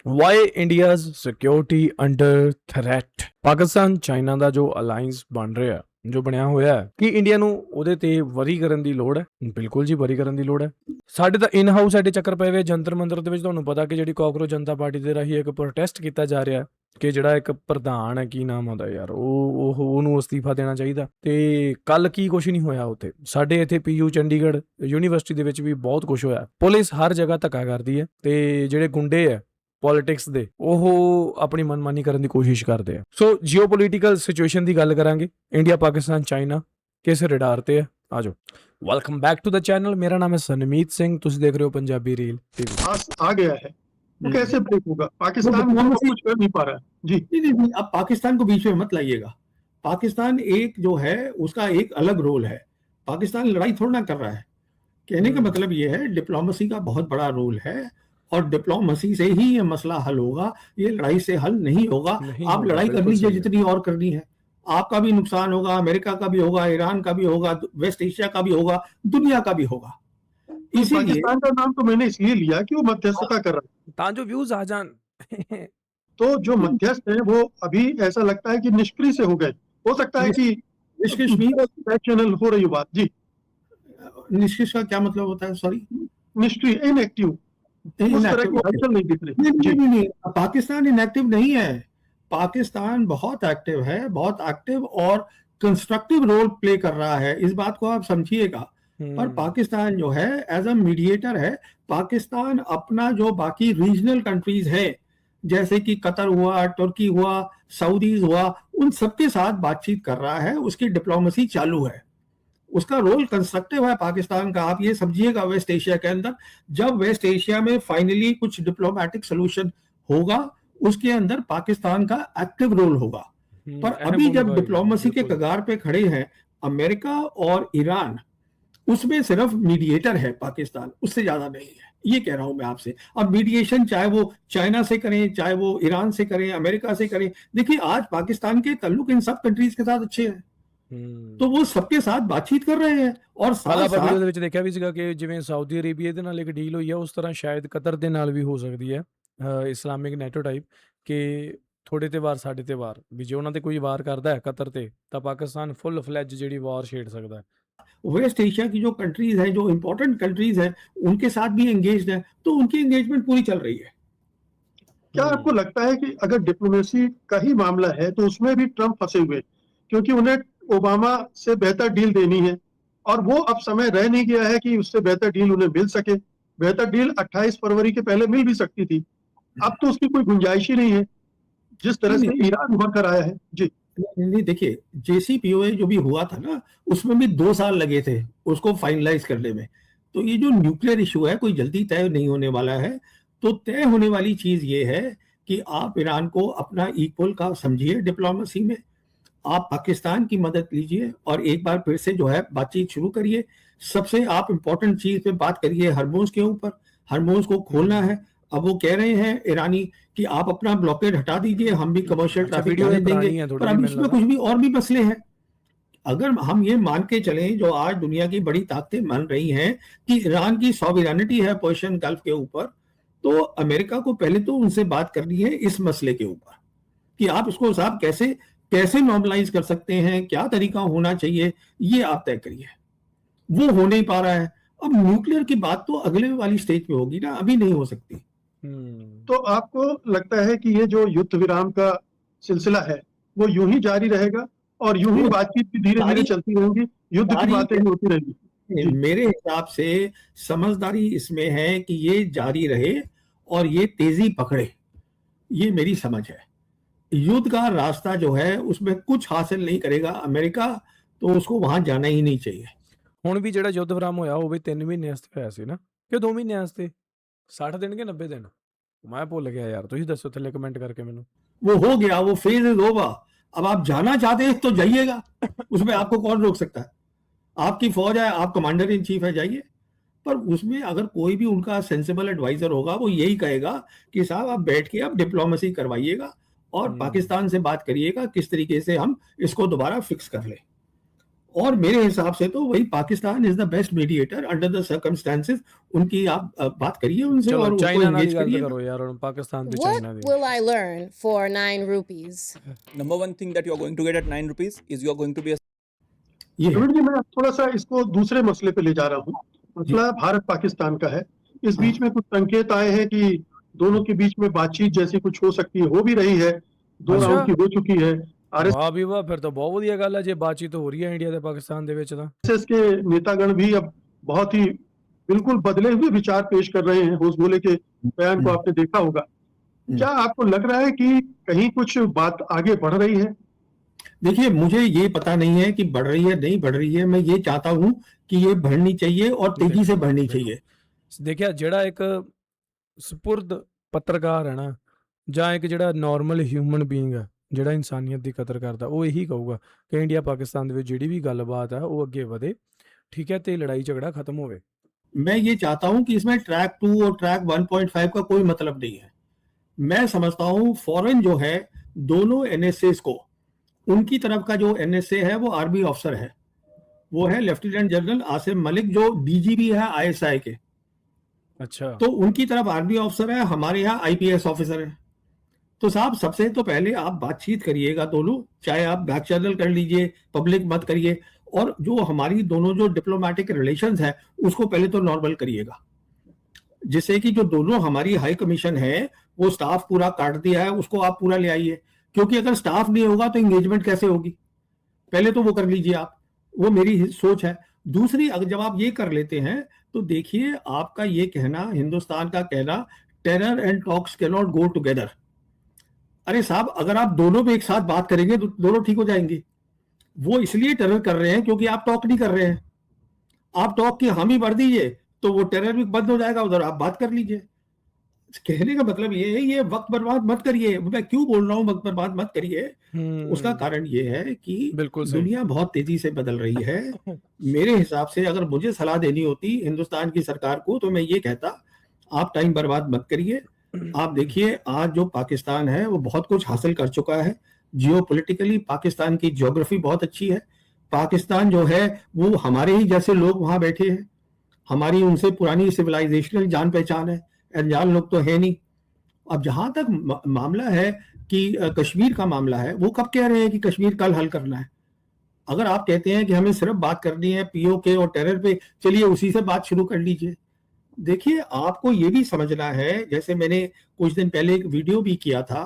Y India's security under threat. Pakistan China ਦਾ ਜੋ alliance ਬਣ ਰਿਹਾ, ਜੋ ਬਣਿਆ ਹੋਇਆ ਹੈ, ਕਿ ਇੰਡੀਆ ਨੂੰ ਉਹਦੇ ਤੇ ਵਰੀ ਕਰਨ ਦੀ ਲੋੜ ਹੈ? ਬਿਲਕੁਲ ਜੀ, ਵਰੀ ਕਰਨ ਦੀ ਲੋੜ ਹੈ। ਸਾਡੇ ਤਾਂ ਇਨ ਹਾਊਸ ਸਾਡੇ ਚੱਕਰ ਪਏ ਹੋਏ ਜੰਤਰ ਮੰਤਰ ਦੇ ਵਿੱਚ। ਤੁਹਾਨੂੰ ਪਤਾ ਕਿ ਜਿਹੜੀ ਕਾਕਰੋਚ ਜਨਤਾ ਪਾਰਟੀ ਦੇ ਰਾਹੀਂ ਇੱਕ ਪ੍ਰੋਟੈਸਟ ਕੀਤਾ ਜਾ ਰਿਹਾ ਕਿ ਜਿਹੜਾ ਇੱਕ ਪ੍ਰਧਾਨ ਹੈ, ਕੀ ਨਾਮ ਆਉਂਦਾ ਯਾਰ, ਉਹਨੂੰ ਅਸਤੀਫਾ ਦੇਣਾ ਚਾਹੀਦਾ। ਤੇ ਕੱਲ ਕੀ ਕੁਛ ਨਹੀਂ ਹੋਇਆ ਉੱਥੇ। ਸਾਡੇ ਇੱਥੇ ਪੀਯੂ ਚੰਡੀਗੜ੍ਹ ਯੂਨੀਵਰਸਿਟੀ ਦੇ ਵਿੱਚ ਵੀ ਬਹੁਤ ਕੁਛ ਹੋਇਆ। ਪੁਲਿਸ ਹਰ ਜਗ੍ਹਾ ਧੱਕਾ ਕਰਦੀ ਹੈ ਤੇ ਜਿਹੜੇ ਗੁੰਡੇ ਆ ਪੋਲਿਟਿਕਸ ਦੇ, ਉਹ ਆਪਣੀ ਮਨਮਾਨੀ ਕਰਨ ਦੀ ਕੋਸ਼ਿਸ਼ ਕਰਦੇ ਆ। ਸੋ ਜੀਓਪੋਲੀਟੀਕਲ ਸਿਚੁਏਸ਼ਨ ਦੀ ਗੱਲ ਕਰਾਂਗੇ। ਇੰਡੀਆ ਪਾਕਿਸਤਾਨ ਚਾਈਨਾ ਕਿਸ ਰਡਾਰ ਤੇ ਹੈ, ਆ ਜਾਓ। Welcome back to the channel. मेरा नाम है सनमीत सिंह, तुम देख रहे हो पंजाबी रील टीवी। आ गया है वो कैसे ब्रेक होगा? पाकिस्तान कुछ कर नहीं पा रहा है जी। नहीं, अब पाकिस्तान को बीच में मत लाइएगा। पाकिस्तान एक जो है उसका एक अलग रोल है। पाकिस्तान लड़ाई थोड़ा ना कर रहा है। कहने का मतलब ये है डिप्लोमेसी का बहुत बड़ा रोल है और डिप्लोमेसी से ही ये मसला हल होगा। ये लड़ाई से हल नहीं होगा। आप लड़ाई कर लीजिए जितनी और करनी है, आपका भी नुकसान होगा, अमेरिका का भी होगा, ईरान का भी होगा, वेस्ट एशिया का भी होगा, दुनिया का भी होगा। इसीलिए पाकिस्तान का नाम तो मैंने इसलिए लिया कि वो मध्यस्थता कर रहा है ताजो व्यूज आ जान। तो जो मध्यस्थ है वो अभी ऐसा लगता है कि निष्क्रिय से हो गए। हो सकता है कि चैनल हो रही बात जी। निष्क्रिय का क्या मतलब होता है? सॉरी, निष्क्रिय, इनएक्टिव, उस तरह की हलचल नहीं दिख रही। नहीं, पाकिस्तान इनएक्टिव नहीं है। पाकिस्तान बहुत एक्टिव है, बहुत एक्टिव और कंस्ट्रक्टिव रोल प्ले कर रहा है। इस बात को आप समझिएगा। पर पाकिस्तान जो है एज अ मीडिएटर है। पाकिस्तान अपना जो बाकी रीजनल कंट्रीज है, जैसे कि कतर हुआ, तुर्की हुआ, सऊदीज हुआ, उन सबके साथ बातचीत कर रहा है। उसकी डिप्लोमेसी चालू है। उसका रोल कंस्ट्रक्टिव है पाकिस्तान का। आप ये समझिएगा वेस्ट एशिया के अंदर, जब वेस्ट एशिया में फाइनली कुछ डिप्लोमेटिक सोल्यूशन होगा, उसके अंदर पाकिस्तान का एक्टिव रोल होगा। पर अभी जब डिप्लोमेसी के कगार पे खड़े हैं अमेरिका और ईरान, उसमें सिर्फ मीडिएटर है पाकिस्तान, उससे ज्यादा नहीं है। ये कह रहा हूं मैं आपसे। और मीडिएशन चाहे वो चाइना से करें, चाहे वो ईरान से करें, अमेरिका से करें, देखिए आज पाकिस्तान के ताल्लुक इन सब कंट्रीज के साथ अच्छे हैं। तो वो सबके साथ बातचीत कर ਰਹੇ ਹੈ ਔਰ ਸਾਰਾ ਵੀਡੀਓ ਦੇ ਵਿੱਚ ਦੇਖਿਆ ਵੀ ਸੀਗਾ ਕਿ ਜਿਵੇਂ ਸਾਊਦੀ ਅਰੇਬੀਆ ਦੇ ਨਾਲ ਇੱਕ ਡੀਲ ਹੋਈ ਹੈ, ਉਸ ਤਰ੍ਹਾਂ ਸ਼ਾਇਦ ਕਤਰ ਦੇ ਨਾਲ ਵੀ ਹੋ ਸਕਦੀ ਹੈ, ਇਸਲਾਮਿਕ ਨੈਟੋ ਟਾਈਪ, ਕਿ ਥੋੜੇ ਤੇ ਵਾਰ ਸਾਡੇ ਤੇ ਵਾਰ, ਵੀ ਜੇ ਉਹਨਾਂ ਤੇ ਕੋਈ ਵਾਰ ਕਰਦਾ ਹੈ ਕਤਰ ਤੇ, ਤਾਂ ਪਾਕਿस्तान फुल फ्लैज ਜਿਹੜੀ वार छेड़ सकता है। वेस्ट एशिया की जो कंट्रीज हैं, जो इंपॉर्टेंट कंट्रीज हैं, उनके साथ भी एंगेज्ड है, तो उनकी एंगेजमेंट पूरी चल रही है। क्या आपको लगता है कि अगर डिप्लोमेसी का ही मामला है तो उसमें भी ट्रंप फंसे हुए, क्योंकि उन्हें ओबामा से बेहतर डील देनी है और वो अब समय रह नहीं गया है कि उससे बेहतर डील उन्हें मिल सके। बेहतर डील 28 फरवरी के पहले मिल भी सकती थी, अब तो उसकी कोई गुंजाइश ही नहीं है जिस तरह से ईरान उभर कर आया है जी। नहीं, देखिए JCPOA जो भी हुआ था ना, उसमें भी 2 साल लगे थे उसको फाइनलाइज करने में। तो ये जो न्यूक्लियर इशू है कोई जल्दी तय नहीं होने वाला है। तो तय होने वाली चीज ये है कि आप ईरान को अपना इक्वल का समझिए डिप्लोमेसी में, आप पाकिस्तान की मदद लीजिए और एक बार फिर से जो है बातचीत शुरू करिए। सबसे आप इंपॉर्टेंट चीज पे बात करिए हरमोज के ऊपर। हरमोज को खोलना है। अब वो कह रहे हैं ईरानी कि आप अपना ब्लॉकेड हटा दीजिए, हम भी कमर्शियल ट्रैफिक जाने देंगे। पर अब इसमें कुछ भी और भी मसले हैं। अगर हम ये मान के चलें, जो आज दुनिया की बड़ी ताकतें मान रही हैं कि ईरान की सॉवरेनिटी है पर्शियन गल्फ के ऊपर, तो अमेरिका को पहले तो उनसे बात करनी है इस मसले के ऊपर कि आप इसको साहब कैसे नॉर्मलाइज कर सकते हैं, क्या तरीका होना चाहिए, ये आप तय करिए। वो हो नहीं पा रहा है। अब न्यूक्लियर की बात तो अगले वाली स्टेज पे होगी ना, अभी नहीं हो सकती। तो आपको लगता है कि ये जो युद्ध विराम का सिलसिला है वो यूं ही जारी रहेगा और यूं ही बातचीत भी धीरे धीरे चलती रहेंगी, युद्ध की बातें ही होती रहेंगी? मेरे हिसाब से समझदारी इसमें है कि ये जारी रहे और ये तेजी पकड़े, ये मेरी समझ है। युद्ध का रास्ता जो है उसमें कुछ हासिल नहीं करेगा अमेरिका, तो उसको वहां जाना ही नहीं चाहिए। ਹੁਣ ਵੀ ਜਿਹੜਾ ਯੁੱਧ ਵਿਰਾਮ ਹੋਇਆ ਉਹ ਵੀ 3 ਮਹੀਨੇ ਵਾਸਤੇ ਹੋਇਆ ਸੀ ਨਾ, ਕਿ 2 ਮਹੀਨੇ ਵਾਸਤੇ? 60 ਦਿਨ ਕਿ 90 ਦਿਨ? मैं भूल गया यार, तुम दसो थले कमेंट करके मैनू। वो हो गया, वो फेज इज ओवर। अब आप जाना चाहते हैं तो जाइएगा, उसमें आपको कौन रोक सकता है? आपकी फौज है, आप कमांडर इन चीफ है, जाइए। पर उसमें अगर कोई भी उनका सेंसिबल एडवाइजर होगा वो यही कहेगा कि साहब आप बैठ के अब डिप्लोमेसी करवाइएगा और पाकिस्तान से बात करिएगा किस तरीके से हम इसको दोबारा फिक्स कर ले। और मेरे हिसाब से तो वही Pakistan is the best mediator under the circumstances. उनकी आप बात करिए उनसे ਚਲੋ और उसको ਚਾਈਨਾ ਨਾਲ एंगेज ਹੀ ਗੱਲ करिए। ਕਰੋ ਯਾਰ, ਹੁਣ ਪਾਕਿਸਤਾਨ ਤੇ What China the. will I learn for 9 rupees? Number one thing that you are going to get at 9 rupees is you are going to be a ये है। प्रवीण जी, मैं थोड़ा सा इसको दूसरे मसले पे ले जा रहा हूँ। मसला भारत पाकिस्तान का है। इस बीच में कुछ संकेत आए हैं कि दोनों के बीच में बातचीत जैसी कुछ हो सकती है, हो भी रही है, 2 अच्छा। राउंड की हो चुकी है। ਵਾਹ ਵੀ ਵਾਹ, ਫਿਰ ਤਾਂ ਬਹੁਤ ਵਧੀਆ ਗੱਲ ਹੈ ਜੇ ਬਾਤਚੀਤ ਹੋ ਰਹੀ ਹੈ ਇੰਡੀਆ ਤੇ ਪਾਕਿस्तान ਦੇ ਵਿੱਚ ਤਾਂ। आरएसएस के नेतागण भी अब बहुत ही बिल्कुल बदले हुए विचार पेश कर रहे हैं। होसबोले के बयान को आपने देखा होगा। क्या आपको लग रहा है कि कहीं कुछ बात आगे बढ़ रही है? देखिए, मुझे ये पता नहीं है कि बढ़ रही है नहीं बढ़ रही है। मैं ये चाहता हूं कि ये बढ़नी चाहिए और तेजी से बढ़नी चाहिए। ਦੇਖਿਆ ਜਿਹੜਾ ਇੱਕ ਸਪੁਰਦ ਪੱਤਰਕਾਰ ਹੈ ਨਾ, ਜਾਂ ਇੱਕ ਜਿਹੜਾ ਨਾਰਮਲ ਹਿਊਮਨ ਬੀਇੰਗ ਹੈ ਜਿਹੜਾ ਇਨਸਾਨੀਅਤ ਦੀ ਕਦਰ ਕਰਦਾ, ਉਹ ਇਹੀ ਕਹੂਗਾ ਕਿ ਇੰਡੀਆ ਪਾਕਿस्तान ਦੇ ਵਿੱਚ ਜਿਹੜੀ ਵੀ ਗੱਲਬਾਤ ਹੈ ਉਹ ਅੱਗੇ ਵਧੇ, ਠੀਕ ਹੈ, ਤੇ ਲੜਾਈ ਝਗੜਾ ਖਤਮ ਹੋਵੇ। मैं ये चाहता हूं कि इसमें ट्रैक 2 और ट्रैक 1.5 का कोई मतलब नहीं है। मैं समझता हूं फॉरेन जो है, दोनों एनएसएस को, उनकी तरफ का जो एनएसए है वो आर्मी ऑफिसर है, वो है लेफ्टिनेंट जनरल आसिम मलिक जो डीजीपी है आईएसआई के। अच्छा, तो उनकी तरफ आर्मी ऑफिसर है, हमारे यहाँ आईपीएस ऑफिसर है। तो साहब, सबसे तो पहले आप बातचीत करिएगा दोनों, चाहे आप बैक चैनल कर लीजिए, पब्लिक मत करिए, और जो हमारी दोनों जो डिप्लोमेटिक रिलेशंस है उसको पहले तो नॉर्मल करिएगा, जिससे कि जो दोनों हमारी हाई कमीशन है वो स्टाफ पूरा काट दिया है उसको आप पूरा ले आइए, क्योंकि अगर स्टाफ नहीं होगा तो एंगेजमेंट कैसे होगी? पहले तो वो कर लीजिए आप, वो मेरी सोच है। दूसरी, अगर जब आप ये कर लेते हैं तो देखिए, आपका ये कहना, हिंदुस्तान का कहना, terror and talks can not go together. अरे साहब, अगर आप दोनों में एक साथ बात करेंगे तो दोनों ठीक हो जाएंगे। वो इसलिए टेरर कर रहे हैं क्योंकि आप टॉक नहीं कर रहे हैं। आप टॉक की हामी भर दीजिए तो वो टेरर भी बंद हो जाएगा, उधर आप बात कर लीजिए। कहने का मतलब ये है, ये वक्त बर्बाद मत करिए। मैं क्यों बोल रहा हूँ वक्त बर्बाद मत करिए? उसका कारण ये है कि बिल्कुल सही। दुनिया बहुत तेजी से बदल रही है। मेरे हिसाब से अगर मुझे सलाह देनी होती हिंदुस्तान की सरकार को तो मैं ये कहता, आप टाइम बर्बाद मत करिए। आप देखिए, आज जो पाकिस्तान है वो बहुत कुछ हासिल कर चुका है। जियोपॉलिटिकली पाकिस्तान की ज्योग्राफी बहुत अच्छी है। पाकिस्तान जो है वो हमारे ही जैसे लोग वहां बैठे हैं, हमारी उनसे पुरानी सिविलाइजेशनल जान पहचान है, अनजान लोग तो है नहीं। अब जहां तक मामला है कि कश्मीर का मामला है, वो कब कह रहे हैं कि कश्मीर कल हल करना है? अगर आप कहते हैं कि हमें सिर्फ बात करनी है पीओके और टेरर पे, चलिए उसी से बात शुरू कर लीजिए। देखिए, आपको ये भी समझना है, जैसे मैंने कुछ दिन पहले एक वीडियो भी किया था,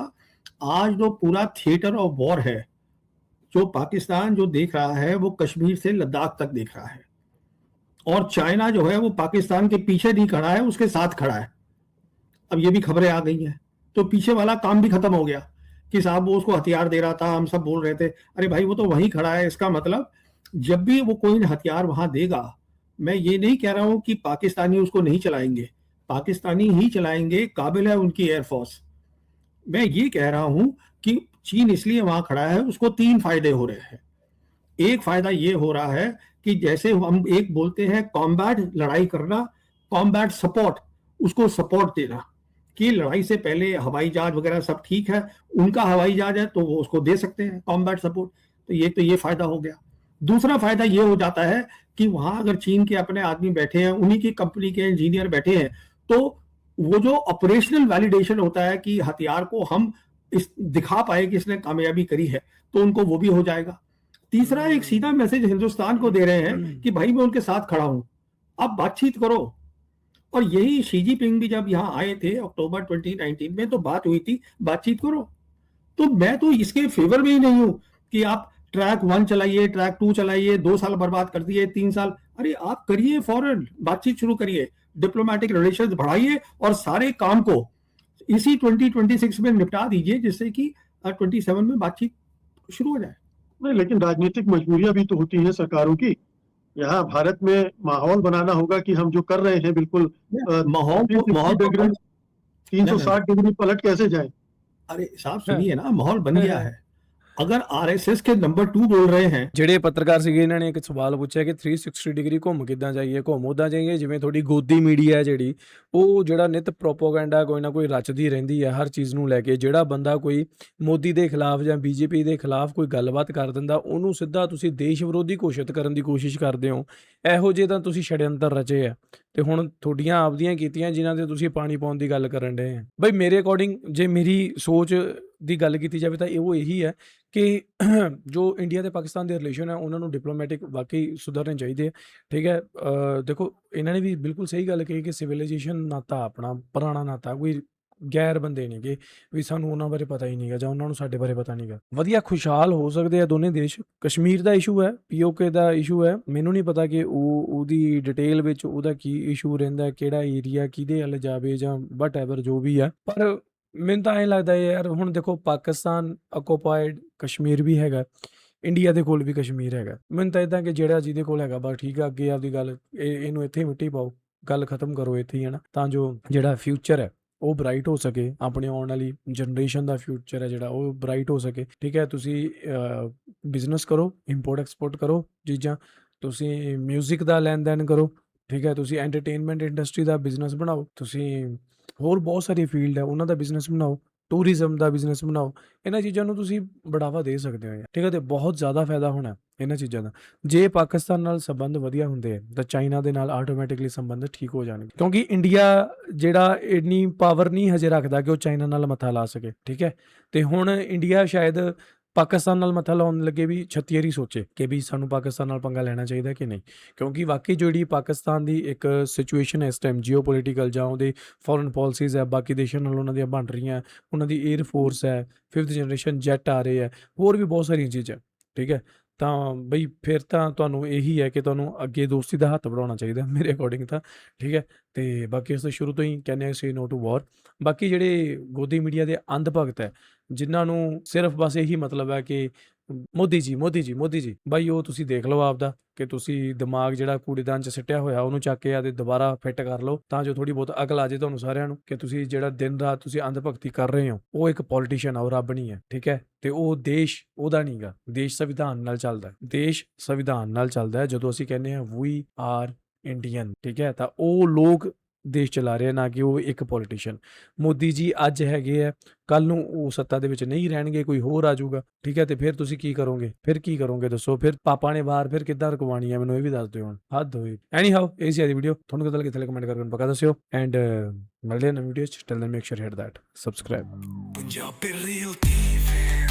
आज जो पूरा थिएटर ऑफ वॉर है जो पाकिस्तान जो देख रहा है वो कश्मीर से लद्दाख तक देख रहा है, और चाइना जो है वो पाकिस्तान के पीछे नहीं खड़ा है, उसके साथ खड़ा है। अब ये भी खबरें आ गई हैं, तो पीछे वाला काम भी खत्म हो गया कि साहब वो उसको हथियार दे रहा था, हम सब बोल रहे थे अरे भाई वो तो वहीं खड़ा है। इसका मतलब जब भी वो कोई हथियार वहां देगा, मैं ये नहीं कह रहा हूं कि पाकिस्तानी उसको नहीं चलाएंगे, पाकिस्तानी ही चलाएंगे, काबिल है उनकी एयरफोर्स। मैं ये कह रहा हूं कि चीन इसलिए वहां खड़ा है, उसको 3 फायदे हो रहे हैं। एक फायदा ये हो रहा है कि जैसे हम एक बोलते हैं कॉम्बैट, लड़ाई करना, कॉम्बैट सपोर्ट, उसको सपोर्ट देना कि लड़ाई से पहले हवाई जहाज वगैरह सब ठीक है, उनका हवाई जहाज है तो वो उसको दे सकते हैं कॉम्बैट सपोर्ट। तो ये फायदा हो गया। दूसरा फायदा ये हो जाता है कि वहां अगर चीन के अपने आदमी बैठे हैं, उन्हीं की कंपनी के इंजीनियर बैठे हैं, तो वो जो ऑपरेशनल वैलिडेशन होता है कि हथियार को हम दिखा पाए कि इसने कामयाबी करी है, तो उनको वो भी हो जाएगा। तीसरा, एक सीधा मैसेज हिंदुस्तान को दे रहे हैं कि भाई मैं उनके साथ खड़ा हूं, आप बातचीत करो। और यही शी जिनपिंग भी जब यहाँ आए थे अक्टूबर 2019 में, तो बात हुई थी, बातचीत करो। तो मैं तो इसके फेवर में ही नहीं हूं कि आप ट्रैक 1 चलाइए, ट्रैक 2 चलाइए, 2 साल बर्बाद कर दिए, 3 साल। अरे आप करिए, फौरन बातचीत शुरू करिए, डिप्लोमेटिक रिलेशंस बढ़ाइए और सारे काम को इसी 2026 में निपटा दीजिए, जिससे कि 27 में बातचीत शुरू हो जाए। नहीं, लेकिन राजनीतिक मजबूरियां भी तो होती हैं सरकारों की। यहाँ भारत में माहौल बनाना होगा कि हम जो कर रहे हैं बिल्कुल माहौल 360 डिग्री पलट कैसे जाए। अरे साहब सुनिए ना, माहौल बन गया है। अगर आरएसएस के नंबर 2 बोल रहे हैं ਜਿਹੜੇ ਪੱਤਰਕਾਰ ਸੀਗੇ ਇਹਨਾਂ ਨੇ ਇੱਕ ਸਵਾਲ ਪੁੱਛਿਆ ਕਿ 360 ਡਿਗਰੀ ਘੁੰਮ ਕਿੱਦਾਂ ਜਾਈਏ, ਘੁੰਮ ਉੱਦਾਂ ਜਾਈਏ ਜਿਵੇਂ ਤੁਹਾਡੀ ਗੋਦੀ ਮੀਡੀਆ ਹੈ ਜਿਹੜੀ ਉਹ ਜਿਹੜਾ ਨਿਤ ਪ੍ਰੋਪੋਗੈਂਡਾ ਕੋਈ ਨਾ ਕੋਈ ਰਚਦੀ ਰਹਿੰਦੀ ਹੈ ਹਰ ਚੀਜ਼ ਨੂੰ ਲੈ ਕੇ। ਜਿਹੜਾ ਬੰਦਾ ਕੋਈ ਮੋਦੀ ਦੇ ਖਿਲਾਫ ਜਾਂ ਬੀਜੇਪੀ ਦੇ ਖਿਲਾਫ ਕੋਈ ਗੱਲਬਾਤ ਕਰ ਦਿੰਦਾ ਉਹਨੂੰ ਸਿੱਧਾ ਤੁਸੀਂ ਦੇਸ਼ ਵਿਰੋਧੀ ਘੋਸ਼ਿਤ ਕਰਨ ਦੀ ਕੋਸ਼ਿਸ਼ ਕਰਦੇ ਹੋ। ਇਹੋ ਜਿਹੇ ਤਾਂ ਤੁਸੀਂ ਛੜਯੰਤਰ ਰਚੇ ਆ ਤੇ ਹੁਣ ਤੁਹਾਡੀਆਂ ਆਪਦੀਆਂ ਕੀਤੀਆਂ ਜਿਨ੍ਹਾਂ ਤੇ ਤੁਸੀਂ ਪਾਣੀ ਪਾਉਣ ਦੀ ਗੱਲ ਕਰਨ ਡਏ ਆ। ਬਈ ਮੇਰੇ ਅਕੋਰਡਿੰਗ ਜੇ ਮੇਰੀ ਸੋਚ ਦੀ ਗੱਲ ਕੀਤੀ ਜਾਵੇ ਤਾਂ ਉਹ ਇਹੀ ਹੈ ਕਿ ਜੋ ਇੰਡੀਆ ਤੇ ਪਾਕਿਸਤਾਨ ਦੇ ਰਿਲੇਸ਼ਨ ਹੈ ਉਹਨਾਂ ਨੂੰ ਡਿਪਲੋਮੈਟਿਕ ਵਾਕਈ ਸੁਧਰਨੇ ਚਾਹੀਦੇ ਆ। ਠੀਕ ਹੈ, ਦੇਖੋ ਇਹਨਾਂ ਨੇ ਵੀ ਬਿਲਕੁਲ ਸਹੀ ਗੱਲ ਕਹੀ ਕਿ ਸਿਵਲਾਈਜੇਸ਼ਨ ਨਾਤਾ ਆਪਣਾ ਪੁਰਾਣਾ ਨਾਤਾ, ਕੋਈ ਗੈਰ ਬੰਦੇ ਨੇਗੇ ਵੀ ਸਾਨੂੰ ਉਹਨਾਂ ਬਾਰੇ ਪਤਾ ਹੀ ਨਹੀਂਗਾ ਜਾਂ ਉਹਨਾਂ ਨੂੰ ਸਾਡੇ ਬਾਰੇ ਪਤਾ ਨਹੀਂਗਾ। ਵਧੀਆ ਖੁਸ਼ਹਾਲ ਹੋ ਸਕਦੇ ਆ ਦੋਨੇ ਦੇਸ਼। ਕਸ਼ਮੀਰ ਦਾ ਇਸ਼ੂ ਹੈ, ਪੀਓਕੇ ਦਾ ਇਸ਼ੂ ਹੈ, ਮੈਨੂੰ ਨਹੀਂ ਪਤਾ ਕਿ ਉਹਦੀ ਡਿਟੇਲ ਵਿੱਚ ਉਹਦਾ ਕੀ ਇਸ਼ੂ ਰਹਿੰਦਾ, ਕਿਹੜਾ ਏਰੀਆ ਕਿਹਦੇ ਵੱਲ ਜਾਵੇ ਜਾਂ ਵਟ ਐਵਰ ਜੋ ਵੀ ਆ। ਪਰ ਮੈਨੂੰ ਤਾਂ ਐਂ ਲੱਗਦਾ ਯਾਰ ਹੁਣ ਦੇਖੋ ਪਾਕਿਸਤਾਨ ਆਕੂਪਾਈਡ ਕਸ਼ਮੀਰ ਵੀ ਹੈਗਾ, ਇੰਡੀਆ ਦੇ ਕੋਲ ਵੀ ਕਸ਼ਮੀਰ ਹੈਗਾ। ਮੈਨੂੰ ਤਾਂ ਇੱਦਾਂ ਕਿ ਜਿਹੜਾ ਜਿਹਦੇ ਕੋਲ ਹੈਗਾ ਬਸ ਠੀਕ ਆ, ਅੱਗੇ ਆਪਦੀ ਗੱਲ ਇਹਨੂੰ ਇੱਥੇ ਮਿੱਟੀ ਪਾਓ, ਗੱਲ ਖਤਮ ਕਰੋ ਇੱਥੇ ਹੀ ਹੈ ਨਾ, ਤਾਂ ਜੋ ਜਿਹੜਾ ਫਿਊਚਰ ਹੈ ਉਹ ਬਰਾਈਟ ਹੋ ਸਕੇ, ਆਪਣੇ ਆਉਣ ਵਾਲੀ ਜਨਰੇਸ਼ਨ ਦਾ ਫਿਊਚਰ ਹੈ ਜਿਹੜਾ ਉਹ ਬਰਾਈਟ ਹੋ ਸਕੇ। ਠੀਕ ਹੈ, ਤੁਸੀਂ ਬਿਜ਼ਨਸ ਕਰੋ, ਇੰਪੋਰਟ ਐਕਸਪੋਰਟ ਕਰੋ ਚੀਜ਼ਾਂ, ਤੁਸੀਂ ਮਿਊਜ਼ਿਕ ਦਾ ਲੈਣ ਦੇਣ ਕਰੋ। ਠੀਕ ਹੈ, ਤੁਸੀਂ ਐਂਟਰਟੇਨਮੈਂਟ ਇੰਡਸਟਰੀ ਦਾ ਬਿਜ਼ਨਸ ਬਣਾਓ, ਤੁਸੀਂ ਹੋਰ ਬਹੁਤ ਸਾਰੀ ਫੀਲਡ ਹੈ ਉਹਨਾਂ ਦਾ ਬਿਜ਼ਨਸ ਬਣਾਓ, ਟੂਰਿਜ਼ਮ ਦਾ ਬਿਜ਼ਨਸ ਬਣਾਓ। ਇਹਨਾਂ ਚੀਜ਼ਾਂ ਨੂੰ ਤੁਸੀਂ ਬੜਾਵਾ ਦੇ ਸਕਦੇ ਹੋ। ਠੀਕ ਹੈ, ਤੇ ਬਹੁਤ ਜ਼ਿਆਦਾ ਫਾਇਦਾ ਹੋਣਾ ਇਹਨਾਂ ਚੀਜ਼ਾਂ ਦਾ। ਜੇ ਪਾਕਿਸਤਾਨ ਨਾਲ ਸੰਬੰਧ ਵਧੀਆ ਹੁੰਦੇ ਆ ਤਾਂ ਚਾਈਨਾ ਦੇ ਨਾਲ ਆਟੋਮੈਟਿਕਲੀ ਸੰਬੰਧ ਠੀਕ ਹੋ ਜਾਣਗੇ, ਕਿਉਂਕਿ ਇੰਡੀਆ ਜਿਹੜਾ ਇੰਨੀ ਪਾਵਰ ਨਹੀਂ ਹਜੇ ਰੱਖਦਾ ਕਿ ਉਹ ਚਾਈਨਾ ਨਾਲ ਮੱਥਾ ਲਾ ਸਕੇ। ਠੀਕ ਹੈ, ਤੇ ਹੁਣ ਇੰਡੀਆ ਸ਼ਾਇਦ ਪਾਕਿਸਤਾਨ ਨਾਲ ਮੱਥਾ ਲਾਉਣ ਲੱਗੇ ਵੀ 36 ਵਾਰੀ ਸੋਚੇ ਕਿ ਵੀ ਸਾਨੂੰ ਪਾਕਿਸਤਾਨ ਨਾਲ ਪੰਗਾ ਲੈਣਾ ਚਾਹੀਦਾ ਕਿ ਨਹੀਂ, ਕਿਉਂਕਿ ਵਾਕਈ ਜਿਹੜੀ ਪਾਕਿਸਤਾਨ ਦੀ ਇੱਕ ਸਿਚੁਏਸ਼ਨ ਹੈ ਇਸ ਟਾਈਮ ਜੀਓ ਪੋਲੀਟੀਕਲ ਜਾਂ ਉਹਦੇ ਫੋਰਨ ਪਾਲਿਸੀਜ਼ ਹੈ ਬਾਕੀ ਦੇਸ਼ਾਂ ਨਾਲ ਉਹਨਾਂ ਦੀਆਂ ਬਣ ਰਹੀਆਂ, ਉਹਨਾਂ ਦੀ 에ਅਰ ਫੋਰਸ ਹੈ, 5th ਜਨਰੇਸ਼ਨ ਜੈਟ ਆ ਰਹੇ ਹੈ, ਹੋਰ ਵੀ ਬਹੁਤ ਸਾਰੀਆਂ ਚੀਜ਼ਾਂ। ਠੀਕ ਹੈ, ਤਾਂ ਬਈ ਫਿਰ ਤਾਂ ਤੁਹਾਨੂੰ ਇਹੀ ਹੈ ਕਿ ਤੁਹਾਨੂੰ ਅੱਗੇ ਦੋਸਤੀ ਦਾ ਹੱਥ ਵਧਾਉਣਾ ਚਾਹੀਦਾ ਮੇਰੇ ਅਕੋਰਡਿੰਗ ਤਾਂ। ਠੀਕ ਹੈ, ਤੇ ਬਾਕੀ ਅਸੀਂ ਸ਼ੁਰੂ ਤੋਂ ਹੀ ਕਹਿੰਦੇ ਆ ਸੇ ਨੋ ਟੂ ਵਾਰ। ਬਾਕੀ ਜਿਹੜੇ ਗੋਦੀ ਮੀਡੀਆ ਦੇ ਅੰਧ ਭਗਤ ਹੈ ਜਿਨ੍ਹਾਂ ਨੂੰ ਸਿਰਫ ਬਸ ਇਹੀ ਮਤਲਬ ਹੈ ਕਿ ਮੋਦੀ ਜੀ ਮੋਦੀ ਜੀ ਮੋਦੀ ਜੀ, ਬਾਈ ਉਹ ਤੁਸੀਂ ਦੇਖ ਲਓ ਆਪਦਾ ਕਿ ਤੁਸੀਂ ਦਿਮਾਗ ਜਿਹੜਾ ਕੂੜੇਦਾਨ 'ਚ ਸਿੱਟਿਆ ਹੋਇਆ ਉਹਨੂੰ ਚੱਕ ਕੇ ਆਦੇ ਦੁਬਾਰਾ ਫਿੱਟ ਕਰ ਲਓ, ਤਾਂ ਜੋ ਥੋੜ੍ਹੀ ਬਹੁਤ ਅਕਲ ਆ ਜਾਏ ਤੁਹਾਨੂੰ ਸਾਰਿਆਂ ਨੂੰ ਕਿ ਤੁਸੀਂ ਜਿਹੜਾ ਦਿਨ ਰਾਤ ਤੁਸੀਂ ਅੰਧ ਭਗਤੀ ਕਰ ਰਹੇ ਹੋ ਉਹ ਇੱਕ ਪੋਲੀਟੀਸ਼ੀਅਨ ਆ, ਉਹ ਰੱਬ ਨਹੀਂ ਹੈ। ਠੀਕ ਹੈ, ਤੇ ਉਹ ਦੇਸ਼ ਉਹਦਾ ਨਹੀਂਗਾ, ਦੇਸ਼ ਸੰਵਿਧਾਨ ਨਾਲ ਚੱਲਦਾ, ਦੇਸ਼ ਸੰਵਿਧਾਨ ਨਾਲ ਚੱਲਦਾ। ਜਦੋਂ ਅਸੀਂ ਕਹਿੰਦੇ ਹਾਂ ਵੀ ਆਰ ਇੰਡੀਅਨ, ਠੀਕ ਹੈ, ਤਾਂ ਉਹ ਲੋਕ ਦੇਸ਼ ਚਲਾ ਰਹੇ ਨਾ ਕਿ ਉਹ ਇੱਕ ਪੋਲੀਟੀਸ਼ੀਅਨ। ਮੋਦੀ ਜੀ ਅੱਜ ਹੈਗੇ ਆ, ਕੱਲ ਨੂੰ ਉਹ ਸੱਤਾ ਦੇ ਵਿੱਚ ਨਹੀਂ ਰਹਿਣਗੇ, ਕੋਈ ਹੋਰ ਆ ਜਾਊਗਾ। ਠੀਕ ਹੈ, ਤੇ ਫਿਰ ਤੁਸੀਂ ਕੀ ਕਰੋਗੇ? ਫਿਰ ਕੀ ਕਰੋਗੇ ਦੱਸੋ? ਫਿਰ ਪਾਪਾ ਨੇ ਬਾਹਰ ਫਿਰ ਕਿੱਦਾਂ ਰਕਵਾਣੀ ਹੈ ਮੈਨੂੰ ਇਹ ਵੀ ਦੱਸ ਦਿਓ ਹੁਣ, ਹੱਦ ਹੋਈ। ਐਨੀ ਹਾਓ ਇਹ ਸੀ ਅੱਜ ਦੀ ਵੀਡੀਓ, ਤੁਹਾਨੂੰ ਕਿੱਦਾਂ ਲੱਗੀ ਥੱਲੇ ਕਮੈਂਟ ਕਰਕੇ ਪੱਕਾ ਦੱਸਿਓ। ਐਂਡ ਮਿਲਦੇ ਹਾਂ ਨਵੀਂ ਵੀਡੀਓ 'ਚ, till then make sure hit that subscribe. Punjabi real TV.